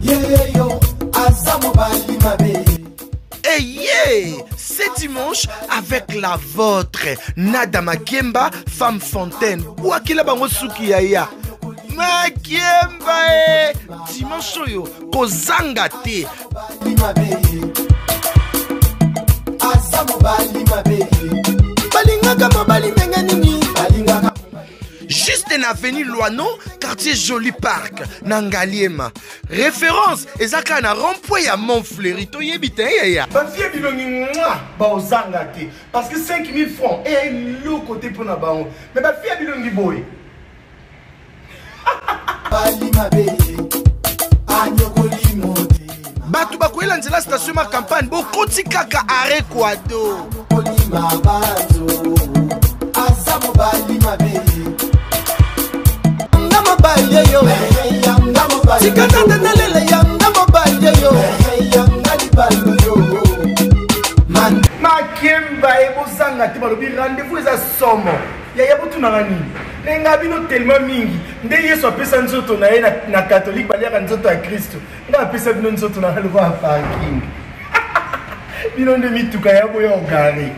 Et yeah, c'est dimanche avec la vôtre Nada Makemba, femme fontaine. Ouakila bango suki yaya. Makemba dimanche yo kozanga te. Juste en avenue Loano, quartier Joli Park, Nangaliema. Référence, ezaka na rond-point ya Montfleury. To yebite ya. Ba vie bilongi moi ba ozanga te parce que 5000 francs et le côté pour na baon. Mais ba vie bilongi boy. Batu bakoyela nzela station ma campagne bokoti kaka arrêt kwado. Makemba ebozanga te balobi rendez-vous eza somo ya botu na nani nenga bino tellement mingi nde Yesu apesa nzoto na ye na catholique baliaka nzoto ya Kristo nga apesa bino nzoto na loko ya parking bino nde mituka ya boya ogare